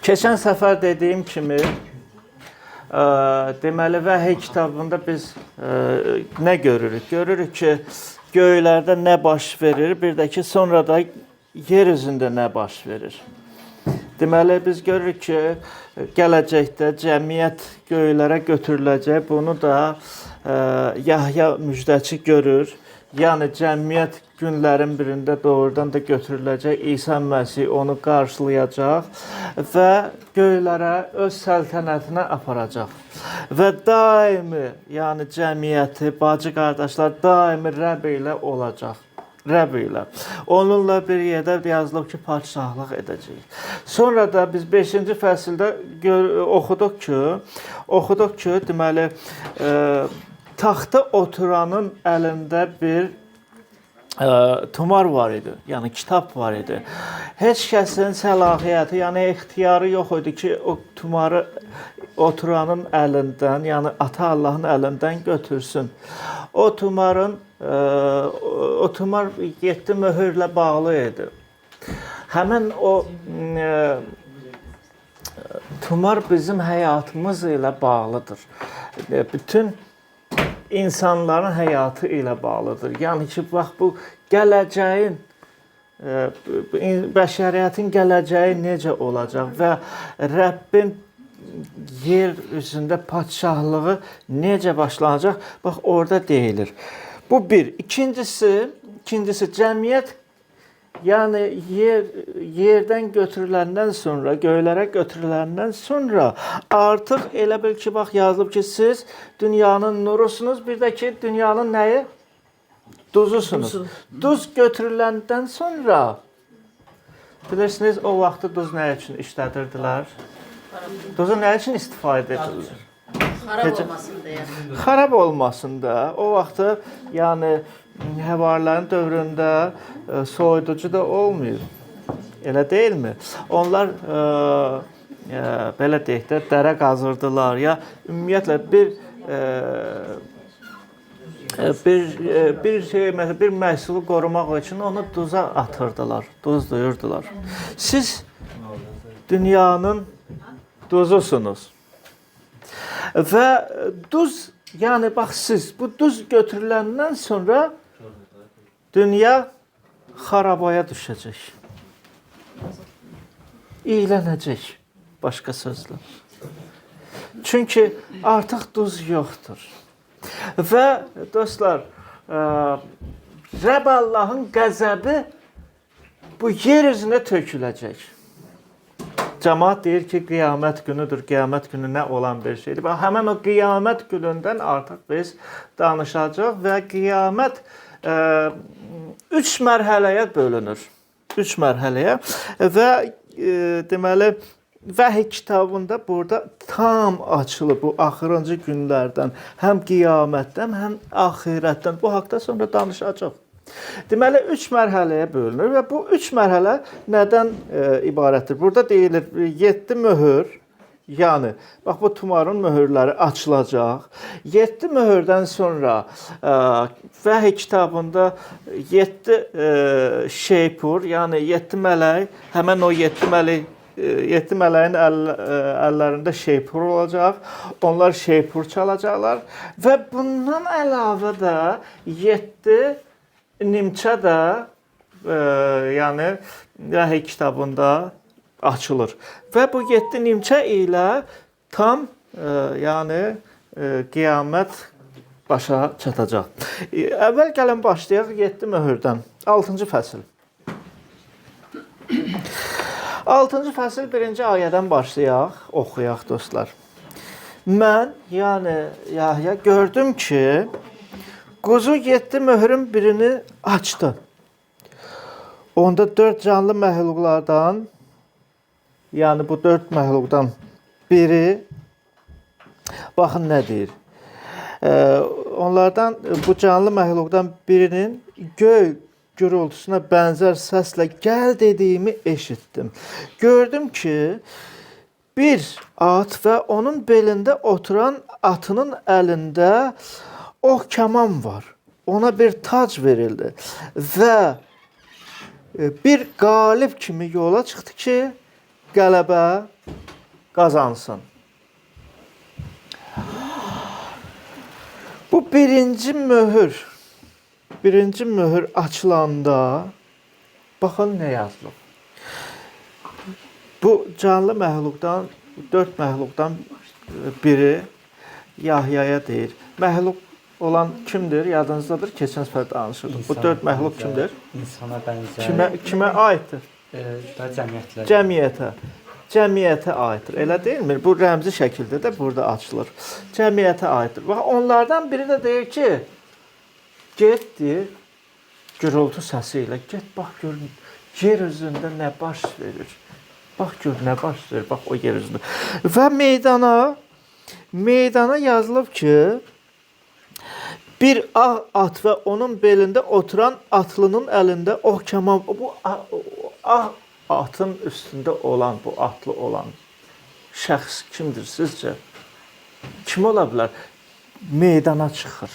Keçən səfər dediyim kimi, deməli Vəhiy kitabında biz nə görürük? Görürük ki, göylərdə nə baş verir, bir də ki, sonra da yer üzündə nə baş verir. Deməli, biz görürük ki, gələcəkdə cəmiyyət göylərə götürüləcək. Bunu da Yahya müjdəçi görür. Yəni, cəmiyyət günlərin birində doğrudan da götürüləcək. İsa Məsih onu qarşılayacaq və göylərə öz səltənətinə aparacaq. Və daimi, yəni cəmiyyəti, bacı qardaşlar daimi Rəbb ilə olacaq. Rəbb ilə. Onunla bir yerdə yazılıb ki, padşahlıq edəcək. Sonra da biz 5-ci fəsildə oxuduq ki, deməli, taxta oturanın əlində bir tumar var idi, yəni kitab var idi. Heç kəsin səlahiyyəti, yəni ixtiyarı yox idi ki, o tumarı oturanın əlindən, yəni Ata Allahın əlindən götürsün. O tumar 7 möhürlə bağlı idi. Həmin o tumar bizim həyatımız ilə bağlıdır. Bütün insanların həyatı ilə bağlıdır. Yəni ki, bax bu gələcəyin, bəşəriyyətin gələcəyi necə olacaq və Rəbbin yer üzündə padşahlığı necə başlanacaq? Bax, orada deyilir. Bu bir. İkincisi cəmiyyət, yəni yerdən götürüləndən sonra, göylərə götürüləndən sonra artıq elə bil ki, bax yazılıb ki, siz dünyanın nurusunuz, bir də ki, dünyanın nəyi? Duzusunuz. Duz götürüləndən sonra, bilirsiniz, o vaxtı duz nə üçün işlədirdilər? Duzu nə üçün istifadə edilir? Xarab olmasın deyə. Xarab olmasın da. O vaxtı, yəni, həvarilərin dövründə soyuducu da olmuyor. Elə deyilmi? Onlar, belə deyək də, dərə qazırdılar. Ya, ümumiyyətlə, bir məhsulu qorumaq üçün onu duza atırdılar, duzluyurdular. Siz dünyanın duzusunuz. Və duz, yəni bax siz, bu duz götürüləndən sonra dünya xarabaya düşəcək. İylənəcək, başqa sözlə. Çünki artıq duz yoxdur. Və dostlar, Rəbb Allahın qəzəbi bu yer üzünə töküləcək. Cəmaət deyir ki, qiyamət günüdür. Qiyamət günü nə olan bir şeydir. Həmən o qiyamət günündən artıq biz danışacaq və qiyamət 3 mərhələyə bölünür. 3 mərhələyə və deməli Vəhiy kitabında burada tam açılıb bu axırıncı günlərdən, həm qiyamətdən, həm axirətdən. Bu haqda sonra danışacaq. Deməli, 3 mərhələyə bölünür və bu 3 mərhələ nədən ibarətdir? Burada deyilir 7 möhür, yəni, bax bu tumarın möhürləri açılacaq. 7 möhürdən sonra Vəhiy kitabında 7 şeypur, yəni 7 mələk, həmən o 7 mələyin əllərində şeypur olacaq. Onlar şeypur çalacaqlar və bundan əlavə də 7 nimçə də yəni Vəhiy kitabında açılır. Və bu 7 nimçə ilə tam yəni qiyamət başa çatacaq. Əvvəl gəlin başlayaq 7 möhürdən. 6-cı fəsil. 6-cı fəsil 1-ci ayədən başlayaq, oxuyaq dostlar. Mən, yəni Yahya gördüm ki, quzu 7 möhrün birini açdı. Onda 4 canlı məxluqlardan, yəni bu 4 məxluqdan biri, baxın nə deyir. Onlardan, bu canlı məxluqdan birinin göy gürültüsünə bənzər səslə gəl dediyimi eşitdim. Gördüm ki, bir at və onun belində oturan atının əlində kaman var. Ona bir tac verildi və bir qalib kimi yola çıxdı ki, qələbə qazansın. Bu birinci möhür açılanda baxın nə yazılıb. Bu canlı məxluqdan, 4 məxluqdan biri Yahyaya deyir. Məxluq olan kimdir? Yadınızdadır, keçən səfər danışırdıq. Bu 4 məxluq kimdir? İnsana bənzər. Kimə aiddir? Da cəmiyyətlər. Cəmiyyətə. Cəmiyyətə aiddir. Elə deyilmi? Bu rəmzi şəkildə də burada açılır. Cəmiyyətə aiddir. Bax, onlardan biri də deyir ki, get deyir, gürültü səsi ilə, get bax gör, yer üzündə nə baş verir. Bax gör, nə baş verir, bax o yer üzündə. Və meydana yazılıb ki, bir ağ at və onun belində oturan atlının əlində ox kaman. Bu ağ atın üstündə olan, bu atlı olan şəxs kimdir sizcə? Kim ola bilər? Meydana çıxır.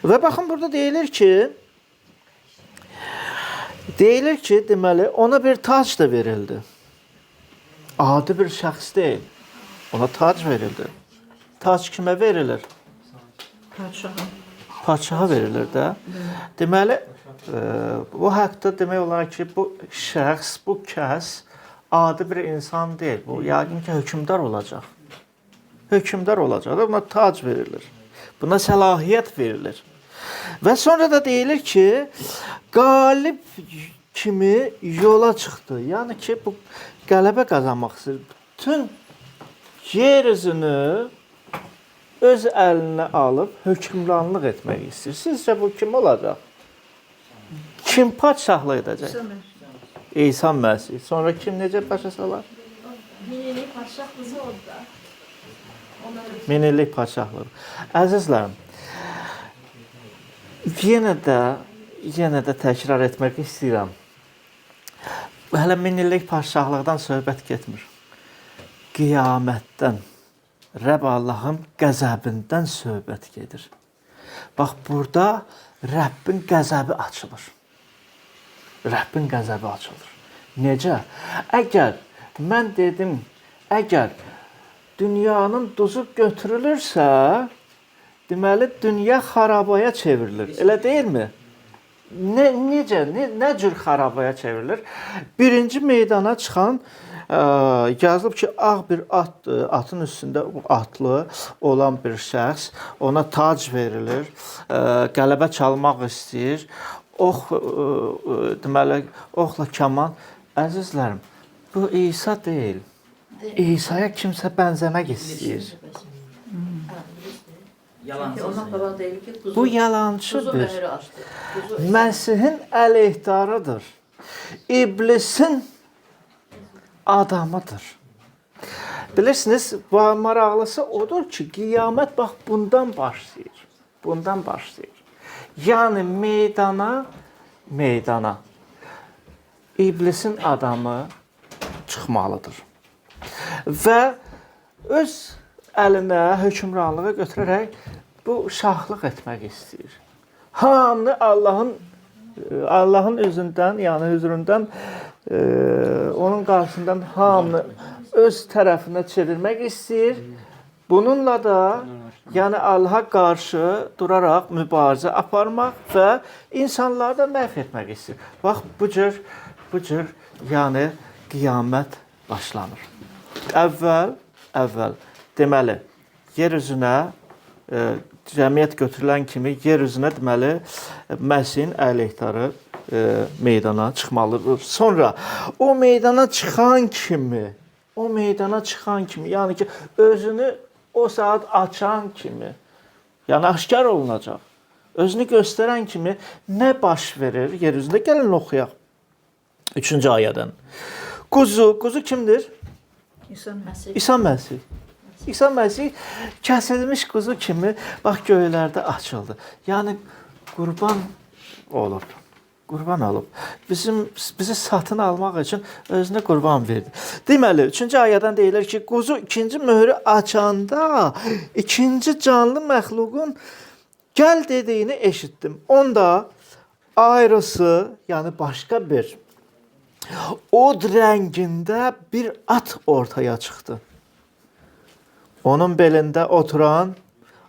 Və baxın, burada deyilir ki, deməli, ona bir tac da verildi. Adi bir şəxs deyil. Ona tac verildi. Tac kimə verilir? Padşaha verilir də. Deməli, bu haqda demək olar ki, bu şəxs, bu kəs adi bir insan deyil. Bu yəqin ki, hökmdar olacaq. Hökmdar olacaq da buna tac verilir. Buna səlahiyyət verilir. Və sonra da deyilir ki, qalib kimi yola çıxdı. Yəni ki, bu qələbə qazanmaq istəyir. Bütün yer üzünü öz əlinə alıb hökmranlıq etmək istəyir. Sizcə bu kim olacaq? Kim padşahlıq edəcək? İsa Məsih. Sonra kim necə başa salar? Minillik padşah qızı oldu da. Minillik padşahlıq. Əzizlərim, yenə də təkrar etmək istəyirəm. Hələ minillik padşahlıqdan söhbət getmir. Qiyamətdən, Rəbb Allahın qəzəbindən söhbət gedir. Bax, burada Rəbbin qəzəbi açılır. Rəbbin qəzəbi açılır. Necə? Əgər, mən dedim, əgər dünyanın duzu götürülürsə, deməli, dünya xarabaya çevrilir. Elə deyilmi? Necə, nə cür xarabaya çevrilir? Birinci meydana çıxan yazılıb ki, ağ bir atdır, atın üstündə atlı olan bir şəxs, ona tac verilir, qələbə çalmaq istəyir, deməli, oxla kaman. Əzizlərim, bu İsa deyil. İsa'ya kimsə bənzəmək istəyir. Ondan qabaq deyir ki, quzu, Bu quzu yalançıdır. möhürü açdı. Məsihin əleyhdarıdır. İblisin adamıdır. Bilirsiniz, maraqlısı odur ki, qiyamət bax bundan başlayır. Bundan başlayır. Yəni meydana İblisin adamı çıxmalıdır. Və öz əlinə hökmranlığı götürərək bu şahlıq etmək istəyir. Hamını Allahın üzündən, yəni hüzurundan, onun qarşısından hamını öz tərəfinə çevirmək istəyir. Bununla da yəni Allaha qarşı duraraq mübarizə aparmaq və insanları da məhv etmək istəyir. Bax, bu cür yəni qiyamət başlanır. Əvvəl deməli, yer üzünə cəmiyyət götürülən kimi yer üzünə deməli Məsihin əleyhdarı meydana çıxmalıdır. Sonra o meydana çıxan kimi, yəni ki, özünü o saat açan kimi, yəni aşkar olunacaq. Özünü göstərən kimi nə baş verir yer üzündə? Gəlin oxuyaq. 3-cü ayədən. Quzu kimdir? İsa Məsih. İsa Məsih kəsilmiş quzu kimi bax göylərdə açıldı. Yəni qurban olub. Qurban olub. Bizi satın almaq üçün özünə qurban verdi. Deməli, 3-cü ayədən deyilir ki, quzu ikinci möhrü açanda ikinci canlı məxluqun gəl dediyini eşitdim. Onda ayrısı, yəni başqa bir od rəngində bir at ortaya çıxdı. Onun belində oturan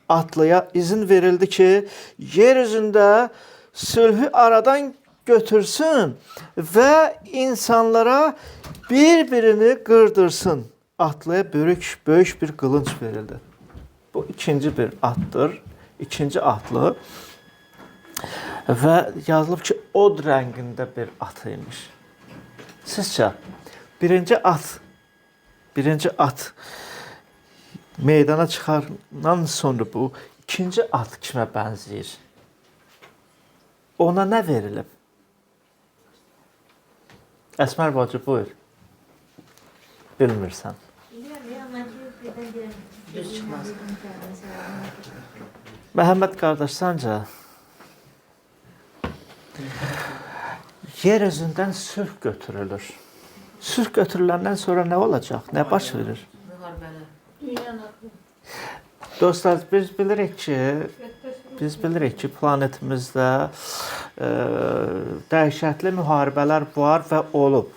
atlıya izin verildi ki, yer üzündə sülhü aradan götürsün və insanlara bir-birini qırdırsın. Atlıya böyük bir qılınc verildi. Bu ikinci bir atdır. İkinci atlı. Və yazılıb ki, od rəngində bir at imiş. Sizcə, birinci at meydana çıxandan sonra bu ikinci at kimə bənzəyir? Ona nə verilib? Əsmər bacı, buyur. Bilmirsən. Düz çıxmaz. Məhəmməd qardaş, səncə? Yer üzündən sülh götürülür. Sülh götürüləndən sonra nə olacaq? Nə baş verir? Dostlar, biz bilirik ki, planetimizdə dəhşətli müharibələr var və olub.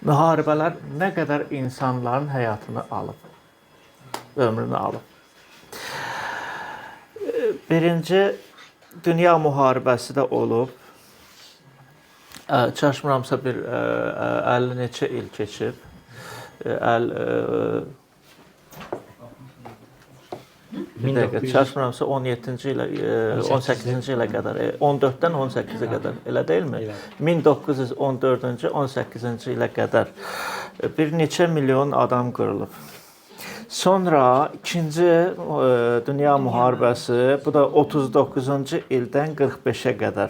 Müharibələr nə qədər insanların həyatını alıb, ömrünü alıb. Birinci Dünya müharibəsi də olub. Çaşmıramsa bir 50 neçə il keçib. 17-ci ilə 18-ci ilə qədər, 14-dən 18-ə qədər, elə deyilmi? 1914-cü, 18-ci ilə qədər bir neçə milyon adam qırılıb. Sonra 2-ci Dünya müharibəsi, bu da 39-cu ildən 45-ə qədər.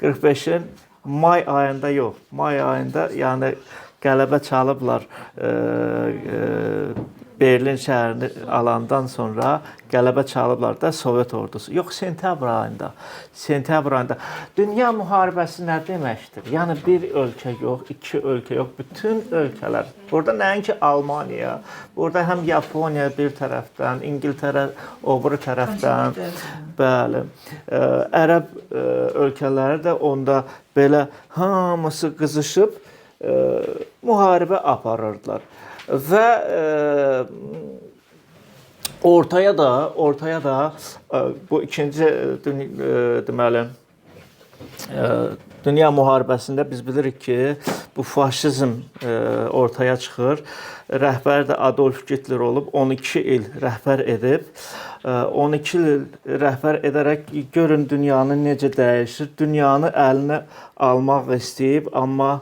45-in may ayında yox, may ayında yəni qələbə çalıblar. Berlin şəhərini alandan sonra qələbə çalıblar da Sovet ordusu. Yox, sentyabr ayında. Dünya müharibəsi nə deməkdir? Yəni bir ölkə yox, iki ölkə yox, bütün ölkələr. Burada nəinki Almaniya, burada həm Yaponiya bir tərəfdən, İngiltərə o biri tərəfdən, bəli, Ərəb ölkələri də onda belə hamısı qızışıb müharibə aparırdılar. Və ortaya da bu ikinci deməli dünya müharibəsində biz bilirik ki, bu faşizm ortaya çıxır. Rəhbər də Adolf Hitler olub, 12 il rəhbər edib. 12 il rəhbər edərək görün dünyanı necə dəyişir. Dünyanı əlinə almaq istəyib, amma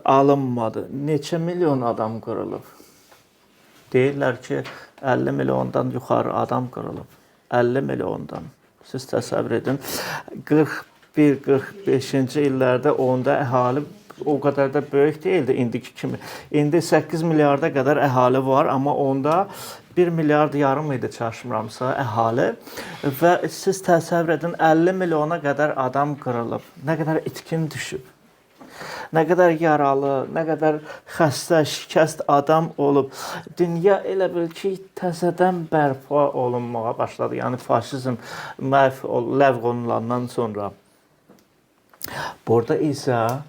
alınmadı. Neçə milyon adam qırılıb? Deyirlər ki, 50 milyondan yuxarı adam qırılıb. 50 milyondan. Siz təsəvvür edin. 41-45-ci illərdə onda əhali o qədər də böyük deyildi indiki kimi. İndi 8 milyarda qədər əhali var, amma onda 1 milyard yarım idi çaşmıramsa əhali. Və siz təsəvvür edin, 50 milyona qədər adam qırılıb. Nə qədər itkin düşüb. Nə qədər yaralı, nə qədər xəstə, şikəst adam olub. Dünya elə bil ki, təzədən bərpa olunmağa başladı. Yəni faşizm ləğv olunan sonra. Burada isə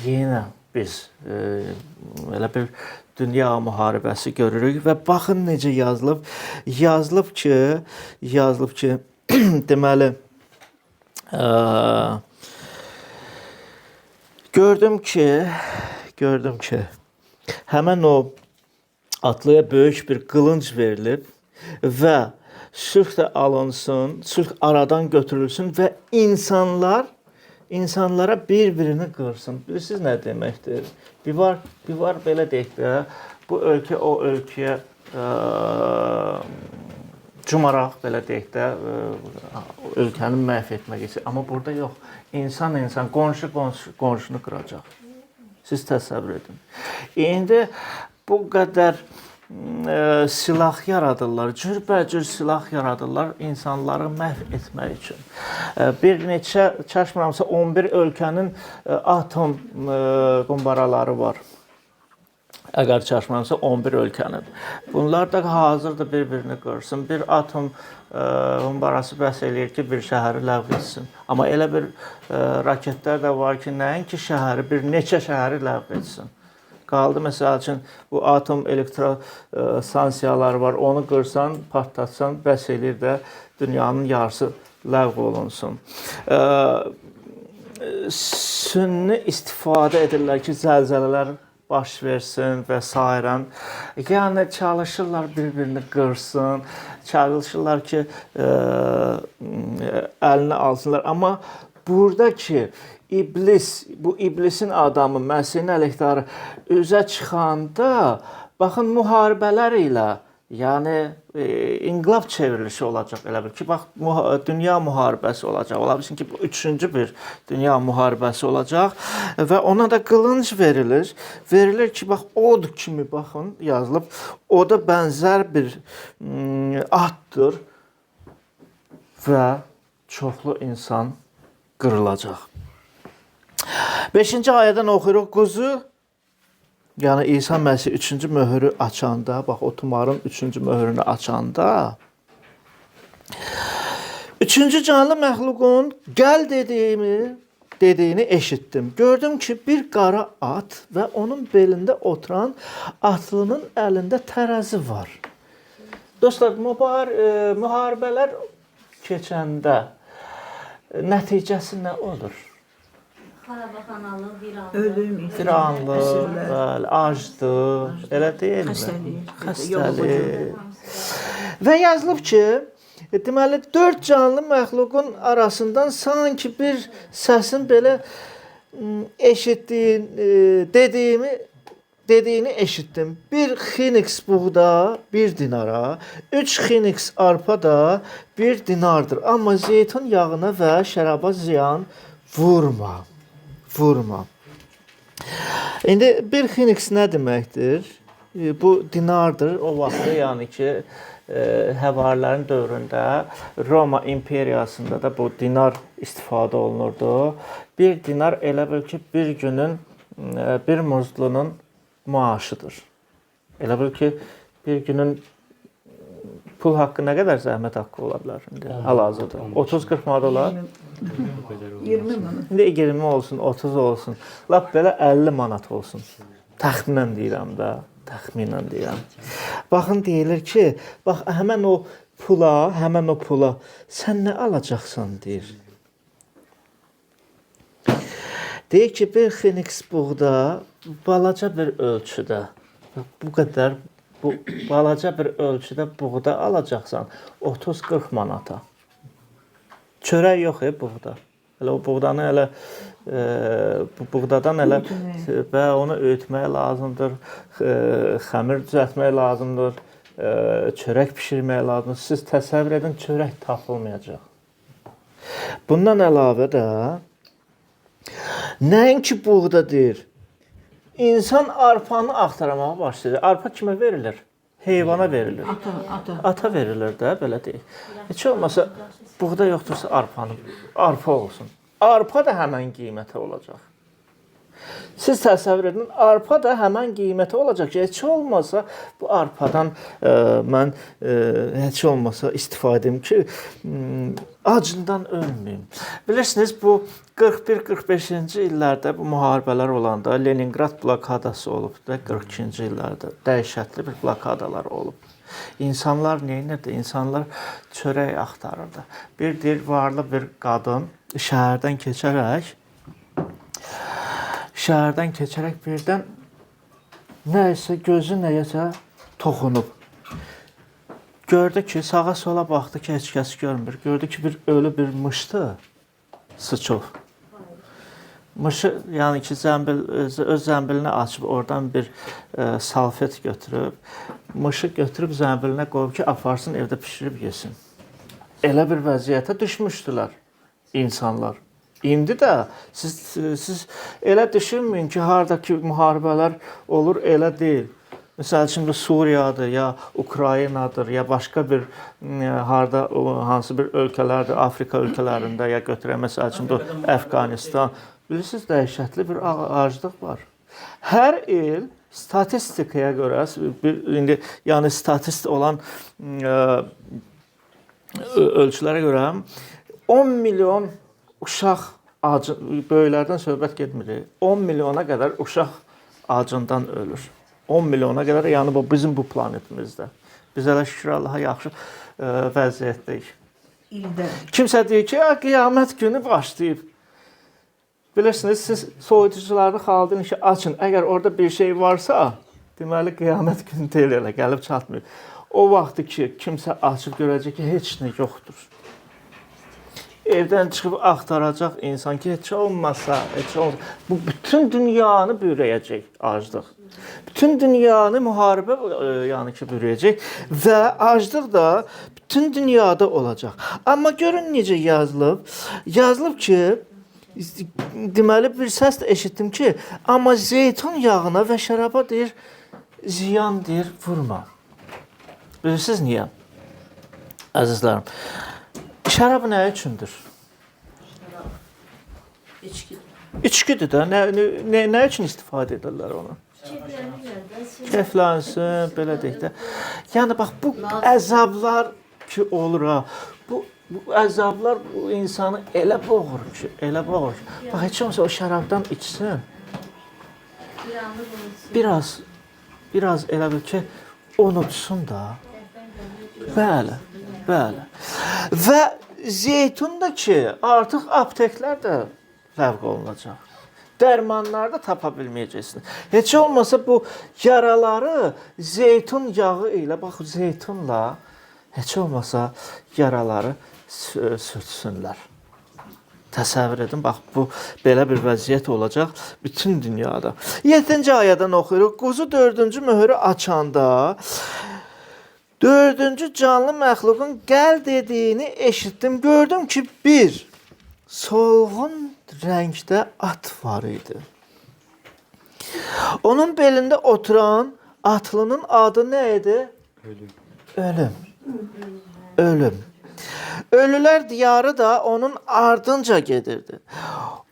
yenə biz elə bir dünya müharibəsi görürük və baxın necə yazılıb. Yazılıb ki, deməli Gördüm ki, həmən o atlıya böyük bir qılınc verilib və sülh də alınsın, sülh aradan götürülsün və insanlara bir-birini qırsın. Bilirsiniz nə deməkdir? Bir var belə deyək də, bu ölkə o ölkəyə cumaraq belə deyək də, ölkəni məhv etmək istəyir. Amma burada yox. İnsan, qonşu qonşunu qıracaq. Siz təsəvvür edin. İndi bu qədər silah yaradırlar, cürbəcür silah yaradırlar insanları məhv etmək üçün. Bir neçə, çaşmıramsa 11 ölkənin atom qumbaraları var. Əgər çaşmamsa 11 ölkənin. Bunlar da hazırda bir-birini qırsın. Bir atom bombarası bəhs eləyir ki, bir şəhəri ləğv etsin. Amma elə bir raketlər də var ki, nəinki şəhəri, bir neçə şəhəri ləğv etsin. Qaldı məsəl üçün bu atom elektrostansiyaları var. Onu qırsan, partlatsan, bəhs eləyir də dünyanın yarısı ləğv olunsun. Sünni istifadə edirlər ki, zəlzələlər baş versin və s. Yəni çalışırlar bir-birini qırsın, çalışırlar ki, əlinə alsınlar. Amma buradakı iblis, bu iblisin adamı, Məsihin əleyhdarı üzə çıxanda, baxın, müharibələr ilə, yəni inqilab çevrilişi olacaq elə bil ki, bax, dünya müharibəsi olacaq. Ola bilsin ki, bu üçüncü bir dünya müharibəsi olacaq və ona da qılınc verilir. Verilir ki, bax, od kimi, baxın, yazılıb, oda bənzər bir atdır və çoxlu insan qırılacaq. 5-ci ayədən oxuyuruq, quzu, yəni İsa Məsih 3-cü möhürü açanda, bax o tumarın 3-cü möhürünü açanda, 3-cü canlı məxluqun gəl dediyini eşitdim. Gördüm ki, bir qara at və onun belində oturan atlının əlində tərəzi var. Dostlar, müharibələr keçəndə nəticəsi nə olur? Ölüm, İtiranlıq, aclıq, elə deyilmi? Xəstəlik. Və yazılıb ki, deməli, 4 canlı məxluqun arasından sanki bir səsin belə dediyini eşitdim. Bir xiniks buğda 1 dinara, 3 xiniks arpa da 1 dinardır. Amma zeytun yağına və şəraba ziyan vurma. İndi bir xiniks nə deməkdir? Bu dinardır. O vaxtda, yəni ki, həvarilərin dövründə Roma imperiyasında da bu dinar istifadə olunurdu. Bir dinar elə bil ki, bir günün, bir muzlunun maaşıdır. Elə bil ki, bir günün pul haqqı nə qədər zəhmət haqqı ola bilər? Hal-hazırda 30-40 manat olar. 20 manat. İndi 20 olsun, 30 olsun. Lap belə 50 manat olsun. Təxminən deyirəm də, təxminən deyirəm. Baxın, deyilir ki, bax, həmən o pula sən nə alacaqsan, deyir. Deyir ki, bir xiniks buğda balaca bir ölçüdə, bu qədər, bu balaca bir ölçüdə buğda alacaqsan 30-40 manata. Çörək yox, buğda. Elə o buğdanı elə buğdadan elə və onu öğütmək lazımdır, xəmir düzəltmək lazımdır, çörək bişirmək lazımdır. Siz təsəvvür edin, çörək tapılmayacaq. Bundan əlavə də nəinki buğda deyir, İnsan arpanı axtaramağa başlayır. Arpa kimə verilir? Heyvana verilir. Ata verilir də, belə deyil. Heç olmasa buğda yoxdursa arpa olsun. Arpa da həmən qiymətə olacaq. Siz təsəvvür edin, arpa da həmən qiymətə olacaq ki, heç olmasa bu arpadan mən heç olmasa istifadə edim ki, acından ölməyim. Bilirsiniz, bu 41-45-ci illərdə bu müharibələr olanda Leningrad blokadası olub da 42-ci illərdə dəhşətli bir blokadalar olub. İnsanlar neynirdi? İnsanlar çörək axtarırdı. Bir dil varlı bir qadın şəhərdən keçərək birdən nəysə gözü nəyəsə toxunub. Gördü ki, sağa sola baxdı ki, heç kəs görmür. Gördü ki, bir ölü bir mışdı sıçov. Mışı, yəni ki, öz zəmbilini açıb, oradan bir salfet götürüb, mışı götürüb zəmbilinə qoyub ki, aparsın, evdə pişirib yesin. Elə bir vəziyyətə düşmüşdülər insanlar. İndi də siz elə düşünməyin ki, haradakı müharibələr olur, elə deyil. Məsəl üçün bu Suriyadır, ya Ukraynadır, ya başqa bir harda hansı bir ölkələrdir, Afrika ölkələrində, ya götürək məsəl üçün bu Əfqanistan. Bilirsiniz, dəhşətli bir aclıq var. Hər il statistikaya görə, indi yəni statist olan ölçülərə görə 10 milyon uşaq acı, böyüklərdən söhbət getmir. 10 milyona qədər uşaq acından ölür. 10 milyona qədər, yəni bu bizim bu planetimizdə. Biz hələ şükür Allaha yaxşı vəziyyətdəyik. İldə. Kimsə deyir ki, qiyamət günü başlayıb. Bilirsiniz, siz soyuducuları xaldırın ki, açın. Əgər orada bir şey varsa, deməli qiyamət günü deyil, elə gəlib çatmıyor. O vaxtı ki, kimsə açıb görəcək ki, heç nə yoxdur. Evdən çıxıb axtaracaq insan ki, heç olmasa, bu bütün dünyanı bürüyəcək aclıq. Bütün dünyanı müharibə yəni ki, bürüyəcək və aclıq da bütün dünyada olacaq. Amma görün necə yazılıb. Yazılıb ki, deməli bir səs də eşitdim ki, amma zeytun yağına və şəraba deyir, ziyan deyir, vurma. Bilirsiniz niyə? Əzizlərim, şərab nə üçündür? İçkidir də. Nə üçün istifadə edirlər onu? Keyflənsin, belə deyək də. Yəni bax, bu əzablar ki olur ha, bu əzablar bu insanı elə boğur ki, elə boğur ki. Bax, heç olmasa o şərabdan içsin. Biraz elə bil ki, unutsun da. Bəli, bəli. Və zeytun da ki, artıq apteklər də ləğv olunacaq. Dərmanları da tapa bilməyəcəksiniz. Heç olmasa bu yaraları zeytun yağı ilə, bax zeytunla heç olmasa yaraları sürtsünlər. Təsəvvür edin, bax bu belə bir vəziyyət olacaq bütün dünyada. 7-ci ayədən oxuyuruq. Quzu 4-cü möhürü açanda 4-cü canlı məxluqun qəl dediyini eşitdim. Gördüm ki, bir solğun rəngdə at var idi. Onun belində oturan atlının adı nə idi? Ölüm. Ölüm. Ölülər diyarı da onun ardınca gedirdi.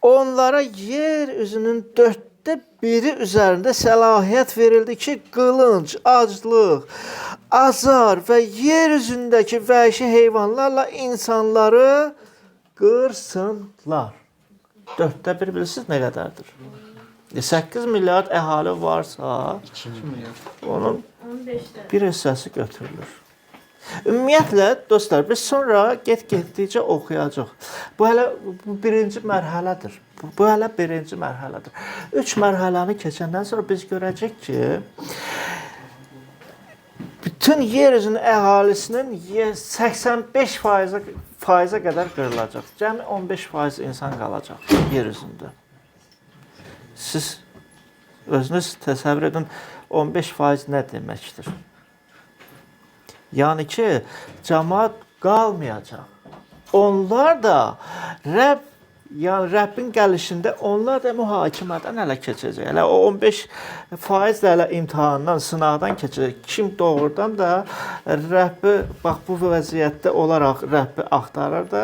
Onlara yer üzünün 1/4 üzərində səlahiyyət verildi ki, qılınc, aclıq, azar və yer üzündəki vəhşi heyvanlarla insanları qırsınlar. 1/4 bilirsiniz nə qədərdir? 8 milyard əhali varsa, onun bir hissəsi götürülür. Ümumiyyətlə, dostlar, biz sonra getdikcə oxuyacaq. Bu hələ birinci mərhələdir. Bu hələ birinci mərhələdir. 3 mərhələni keçəndən sonra biz görəcək ki, bütün yer üzünün əhalisinin 85% qədər qırılacaq. Cəmi 15% insan qalacaq yer üzündə. Siz özünüz təsəvvür edin, 15% nə deməkdir? Yəni ki, cəmaat qalmayacaq. Onlar da Rəbbin gəlişində onlar da mühakimədən hələ keçəcək. Hələ o 15% də hələ imtahandan, sınaqdan keçəcək. Kim doğrudan da Rəbbi, bax bu vəziyyətdə olaraq Rəbbi axtarır da,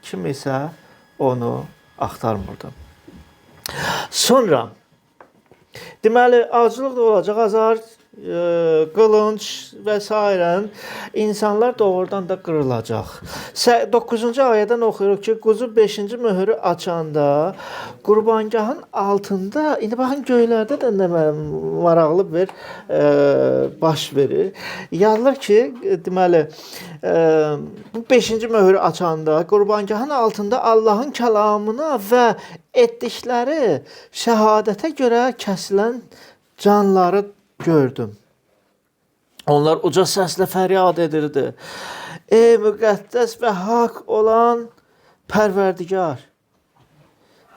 kim isə onu axtarmırdı. Sonra, deməli, aclıq da olacaq, azar, qılınc və s. insanlar doğrudan da qırılacaq. 9-cu ayədən oxuyuruq ki, quzu 5-ci möhürü açanda qurbangahın altında, indi baxın göylərdə də nə maraqlı bir baş verir. Yazılır ki, deməli, bu 5-ci möhürü açanda qurbangahın altında Allahın kəlamına və etdikləri şəhadətə görə kəsilən canları gördüm. Onlar uca səslə fəryad edirdi. Ey müqəddəs və haqq olan Pərverdigar,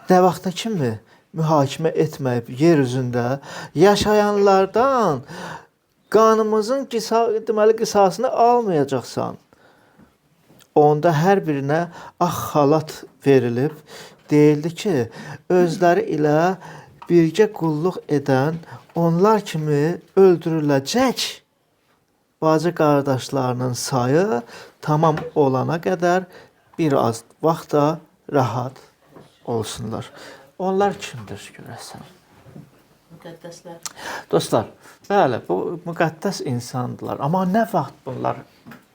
nə vaxta kimi mühakimə etməyib yer üzündə yaşayanlardan qanımızın qisasını almayacaqsan. Onda hər birinə ağ xalat verilib, deyildi ki, özləri ilə birgə qulluq edən onlar kimi öldürüləcək bacı qardaşlarının sayı tamam olana qədər bir az vaxtda rahat olsunlar. Onlar kimdir görəsən? müqəddəslər? Dostlar, bəli, bu müqəddəs insandılar. Amma nə vaxt bunlar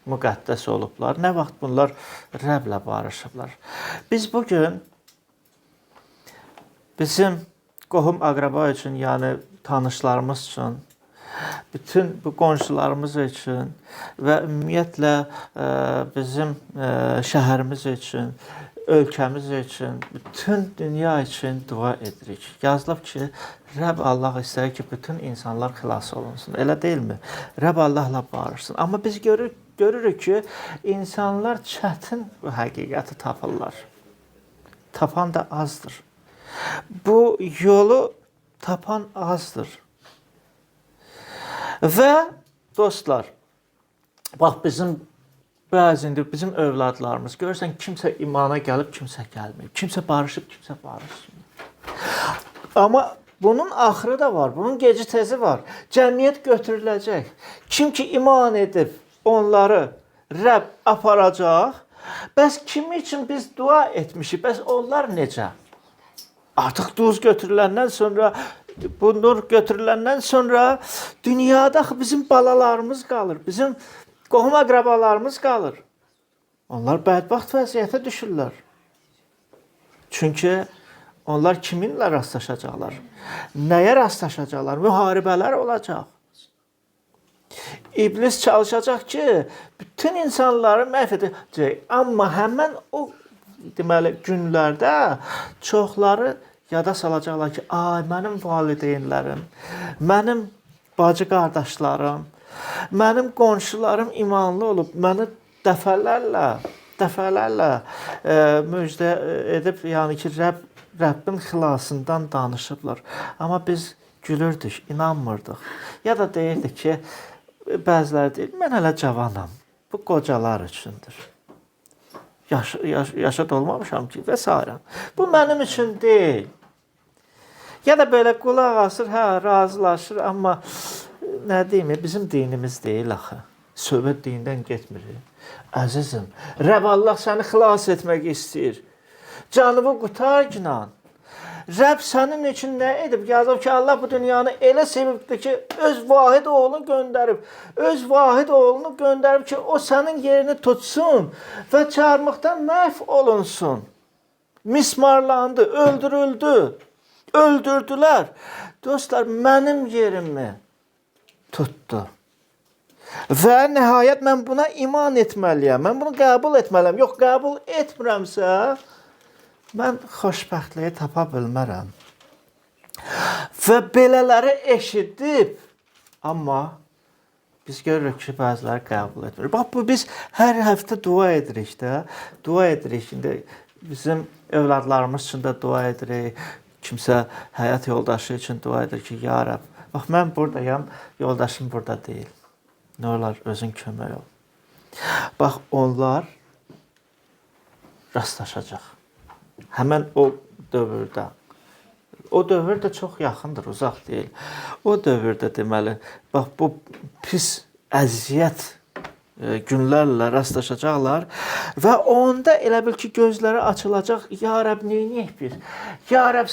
müqəddəs olublar, nə vaxt bunlar Rəblə barışıblar. Biz bugün bizim qohum əqrəba üçün, yəni tanışlarımız üçün, bütün bu qonşularımız üçün və ümumiyyətlə bizim şəhərimiz üçün, ölkəmiz üçün, bütün dünya üçün dua edirik. Yazılıb ki, Rəbb Allah istəyir ki, bütün insanlar xilas olunsun. Elə deyilmi? Rəbb Allahla barışsın. Amma biz görürük ki, insanlar çətin bu həqiqəti tapırlar. Tapan da azdır. Bu yolu tapan azdır. Və dostlar, bax bəzində bizim övladlarımız görürsən kimsə imana gəlib, kimsə gəlməyib. Kimsə barışıb, kimsə barışmır. Amma bunun axırı da var, bunun geci tezi var. Cəmiyyət götürüləcək. Kim ki iman edib onları Rəbb aparacaq. Bəs kim üçün biz dua etmişik? Bəs onlar necə? Artıq duz götürüləndən sonra, bu nur götürüləndən sonra dünyada bizim balalarımız qalır, bizim qohum əqrabalarımız qalır. Onlar bədbəxt vəziyyətə düşürlər. Çünki onlar kiminlə rastlaşacaqlar? Nəyə rastlaşacaqlar? Müharibələr olacaq. İblis çalışacaq ki, bütün insanları məhv edəcək. Amma həmən o deməli günlərdə çoxları yada salacaqlar ki, ay mənim valideynlərim, mənim bacı qardaşlarım, mənim qonşularım imanlı olub, məni dəfələrlə müjdə edib, yəni ki, Rəbbin xilasından danışıblar. Amma biz gülürdük, inanmırdıq. Ya da deyirdik ki, bəziləri deyir, mən hələ cavanam, bu qocalar üçündür. Yaşa dolmamışam ki, və s. Bu mənim üçün deyil. Ya da belə qulaq asır, hə, razılaşır, amma nə deyim, bizim dinimiz deyil axı. Söhbət dindən getmir. Əzizim, Rəbb Allah səni xilas etmək istəyir. Canımı qurtargınan. Rəbb sənin üçün nə edib? Yazıb ki, Allah bu dünyanı elə sevibdir ki, öz vahid oğlunu göndərib. Öz vahid oğlunu göndərib ki, o sənin yerini tutsun və çarmıqdan məhv olunsun. Mismarlandı, öldürüldü. Öldürdülər. Dostlar, mənim yerimi tutdu. Və nəhayət mən buna iman etməliyəm. Mən bunu qəbul etməliyəm. Yox, qəbul etmirəmsə, mən xoşbəxtliyi tapa bilmərəm. Və belələri eşidib, amma biz görürük ki, bəziləri qəbul etmir. Bax, bu biz hər həftə dua edirik də. Dua edirik. İndi bizim övladlarımız üçün də dua edirik. Kimsə həyat yoldaşı üçün dua edir ki, ya Rəbb, bax, mən buradayam, yoldaşım burada deyil. Nə olar, özün kömək ol. Bax, onlar rastlaşacaq. Həmən o dövrdə. O dövr də çox yaxındır, uzaq deyil. O dövrdə deməli, bax, bu pis əziyyət günlərlə rastlaşacaqlar və onda elə bil ki, gözləri açılacaq. Ya Rəbb, neyniyək biz? Ya Rəbb,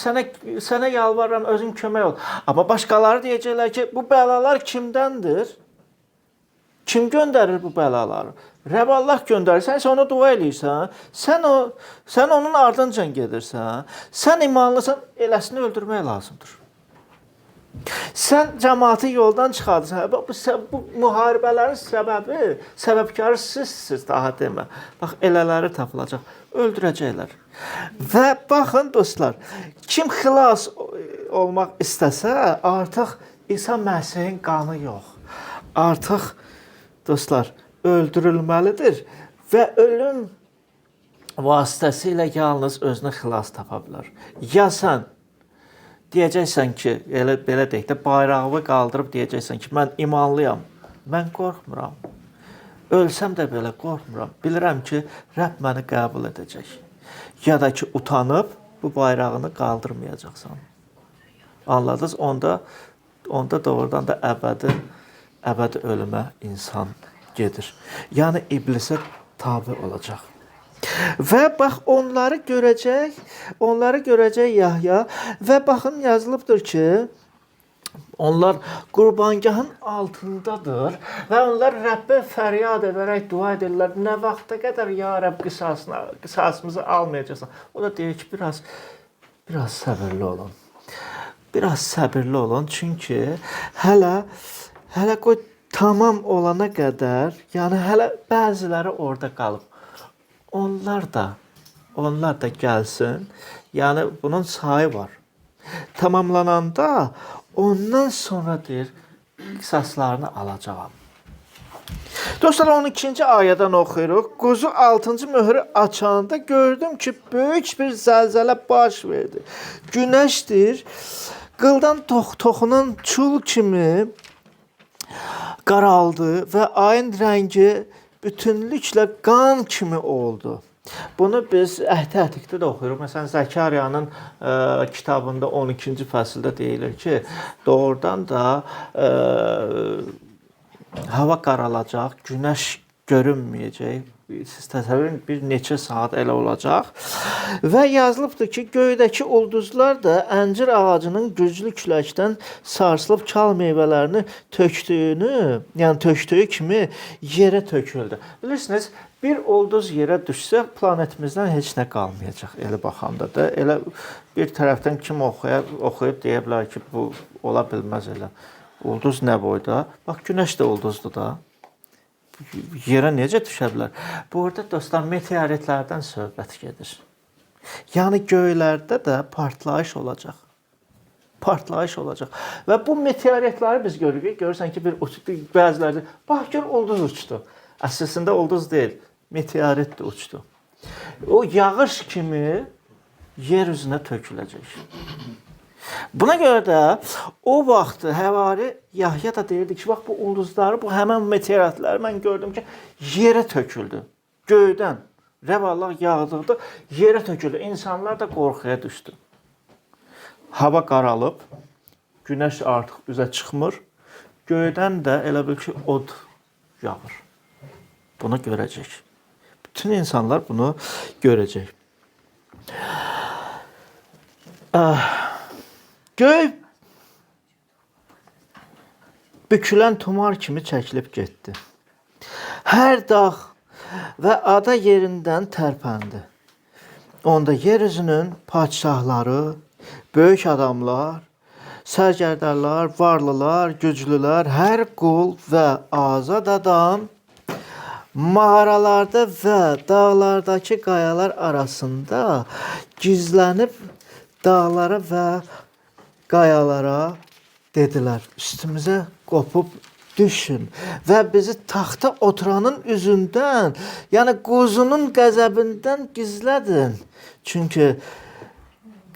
sənə yalvarıram, özün kömək ol. Amma başqaları deyəcəklər ki, bu bəlalar kimdəndir? Kim göndərir bu bəlaları? Rəbb Allah göndərir. Sən ona dua eləyirsən. Sən onun ardınca gedirsən. Sən imanlısan, eləsini öldürmək lazımdır. Sən cəmaatı yoldan çıxardırsan. Bu müharibələrin səbəbkarı sizsiniz, daha demə. Bax, elələri tapılacaq. Öldürəcəklər. Və baxın, dostlar, kim xilas olmaq istəsə, artıq İsa Məsihin qanı yox. Artıq, dostlar, öldürülməlidir və ölüm vasitəsilə yalnız özünə xilas tapa bilər. Ya sən deyəcəksən ki, belə deyək də, bayrağımı qaldırıb deyəcəksən ki, mən imanlıyam, mən qorxmuram. Ölsəm də belə qorxmuram. Bilirəm ki, Rəbb məni qəbul edəcək. Ya da ki, utanıb bu bayrağını qaldırmayacaqsan. Anladınız? Onda doğrudan da əbədi ölümə insan gedir. Yəni, iblisə tabi olacaq. Və bax, onları görəcək Yahya və baxın, yazılıbdır ki, Onlar qurbangahın altındadır və onlar Rəbbə fəryad edərək dua edirlər. Nə vaxta qədər ya Rəbb qisasımızı almayacaqsan? O da deyir ki, biraz səbirli olun. Biraz səbirli olun, çünki hələ qoy tamam olana qədər, yəni hələ bəziləri orada qalıb. Onlar da gəlsin. Yəni bunun sayı var. Tamamlananda ondan sonra deyir, qisaslarını alacağam. Dostlar, 12-ci ayədən oxuyuruq. Quzu 6-cı möhrü açanda gördüm ki, böyük bir zəlzələ baş verdi. Günəşdir, qıldan toxunan çul kimi qaraldı və ayın rəngi bütünlüklə qan kimi oldu. Bunu biz Əhd-i Ətiqdə də oxuyuruq. Məsələn, Zəkariyanın kitabında 12-ci fəsildə deyilir ki, doğrudan da hava qaralacaq, günəş görünməyəcək. Siz təsəvvür edin, bir neçə saat elə olacaq. Və yazılıbdır ki, göydəki ulduzlar da əncir ağacının güclü küləkdən sarsılıb kal meyvələrini tökdüyü kimi yerə töküldü. Bilirsiniz, bir ulduz yerə düşsə planetimizdən heç nə qalmayacaq. Elə baxanda da, elə bir tərəfdən kim oxuyub deyə bilər ki, bu ola bilməz elə. Ulduz nə boyda? Bax, günəş də ulduzdur da. Yerə necə düşə bilər? Burada dostlar, meteoritlərdən söhbət gedir. Yəni göylərdə də partlayış olacaq. Partlayış olacaq. Və bu meteoritləri biz görürük. Görürsən ki, bəziləri bax gör ulduz uçdu. Əslində ulduz deyil, meteorit də uçdu. O yağış kimi yer üzünə töküləcək. Buna görə də o vaxt həvari Yahya da deyirdi ki, bax bu ulduzları, bu həmən meteoritləri mən gördüm ki, yerə töküldü. Göydən rəvallah yağdırdı, yerə töküldü. İnsanlar da qorxuya düşdü. Hava qaralıb, günəş artıq üzə çıxmır. Göydən də elə bil ki, od yağır. Bunu görəcək. Bütün insanlar bunu görəcək. Göy bükülən tumar kimi çəkilib getdi. Hər dağ və ada yerindən tərpəndi. Onda yer üzünün padşahları, böyük adamlar, sərgərdarlar, varlılar, güclülər, hər qul və azad adam mağaralarda və dağlardakı qayalar arasında gizlənib dağlara və qayalara dedilər, üstümüzə qopub düşün və bizi taxta oturanın üzündən, yəni quzunun qəzəbindən gizlədin. Çünki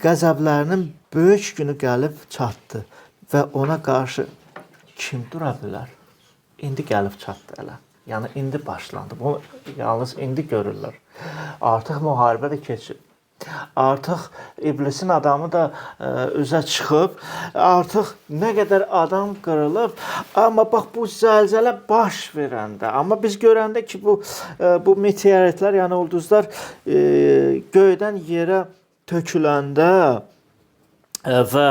qəzəblərinin böyük günü gəlib çatdı və ona qarşı kim dura bilər? İndi gəlib çatdı elə. Yəni indi başlandı. Bunu yalnız indi görürlər. Artıq müharibə də keçib. Artıq iblisin adamı da üzə çıxıb, artıq nə qədər adam qırılıb, amma bax bu zəlzələ baş verəndə, amma biz görəndə ki, bu meteoritlər, yəni ulduzlar göydən yerə töküləndə və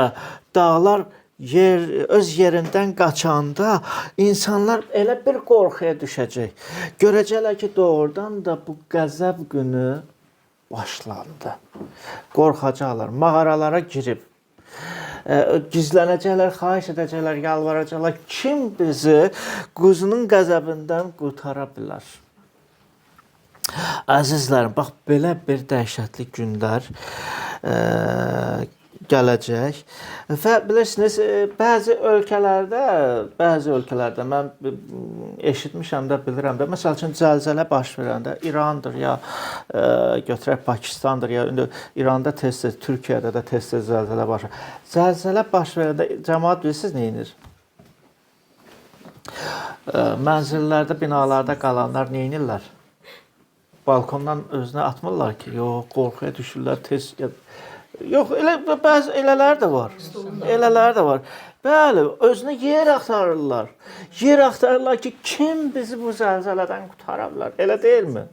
dağlar öz yerindən qaçanda insanlar elə bir qorxuya düşəcək. Görəcəklər ki, doğrudan da bu qəzəb günü başlandı. Qorxacaqlar, mağaralara girib, gizlənəcəklər, xahiş edəcəklər, yalvaracaqlar. Kim bizi quzunun qəzəbindən qurtara bilər? Əzizlərim, bax belə bir dəhşətli günlər gələcək və bilirsiniz, bəzi ölkələrdə mən eşitmişəm də, bilirəm də, məsəl üçün zəlzələ baş verəndə İrandır ya götürək Pakistandır ya İranda tez-tez, Türkiyədə də tez-tez zəlzələ baş verir. Zəlzələ baş verəndə cəmaət bilirsiniz nə edir? Mənzillərdə, binalarda qalanlar nə edirlər? Balkondan özünə atmırlar ki, yox, qorxuya düşürlər, tez. Yox, bəzi elələr də var. Elələr də var. Bəli, özünə yer axtarırlar. Yer axtarırlar ki, kim bizi bu zəlzələdən qutara bilər? Elə deyilmi?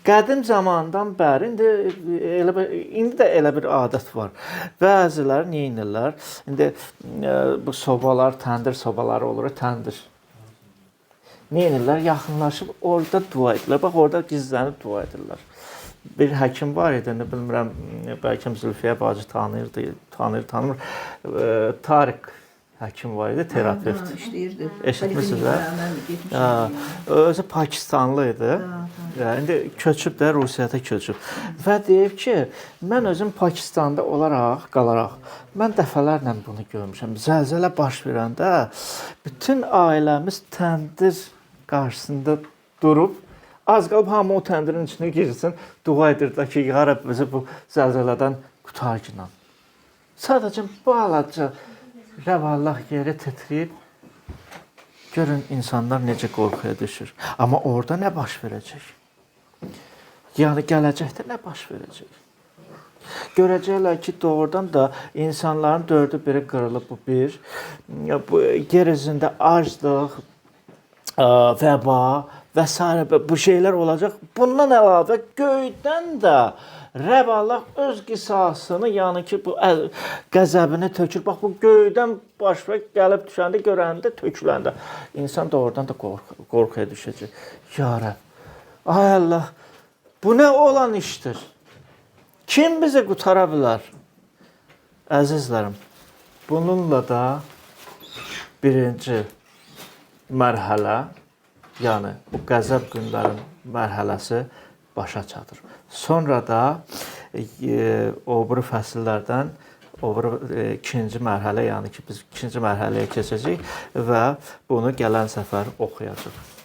Qədim zamandan bəri indi də elə bir adət var. Bəziləri nə edirlər? İndi bu sobalar, təndir sobaları olur, təndir. Nə edirlər? Yaxınlaşıb orada dua edirlər. Bax orada gizlənib dua edirlər. Bir həkim var idi, nə bilmirəm, bəlkə Zülfiyə bacı tanımır. Tarık həkim var idi, terapevt. İşləyirdi. Eşitmisiniz də? Mən getmişəm. Özü Pakistanlı idi. İndi köçüb də Rusiyada köçüb. Və deyib ki, mən özüm Pakistanda qalaraq, mən dəfələrlə bunu görmüşəm. Zəlzələ baş verəndə bütün ailəmiz təndir qarşısında durub, az qalıb hamı o təndirin içinə girsin, dua edirdi ki, ya Rəbb bizi bu zəlzələdən qutar ki. Sadəcə balaca rəvallah yeri titrəyib, görün insanlar necə qorxuya düşür. Amma orada nə baş verəcək? Yəni gələcəkdə nə baş verəcək? Görəcəklər ki, doğrudan da insanların 4-ü biri qırılıb, bu bir. Bu yer üzündə aclıq, vəba və s. bu şeylər olacaq. Bundan əlavə göydən də Rəbb Allah öz qisasını, yəni ki, bu qəzəbini tökür. Bax, bu göydən baş verib, gəlib düşəndə, görəndə, töküləndə insan doğrudan da qorxuya düşəcək. Ya Rəbb, ay Allah, bu nə olan işdir? Kim bizi qutara bilər? Əzizlərim, bununla da birinci mərhələ, yəni bu qəzəb günlərin mərhələsi başa çatır. Sonra da o biri fəsillərdən ikinci mərhələ, yəni ki, biz ikinci mərhələyə keçəcəyik və bunu gələn səfər oxuyacağıq.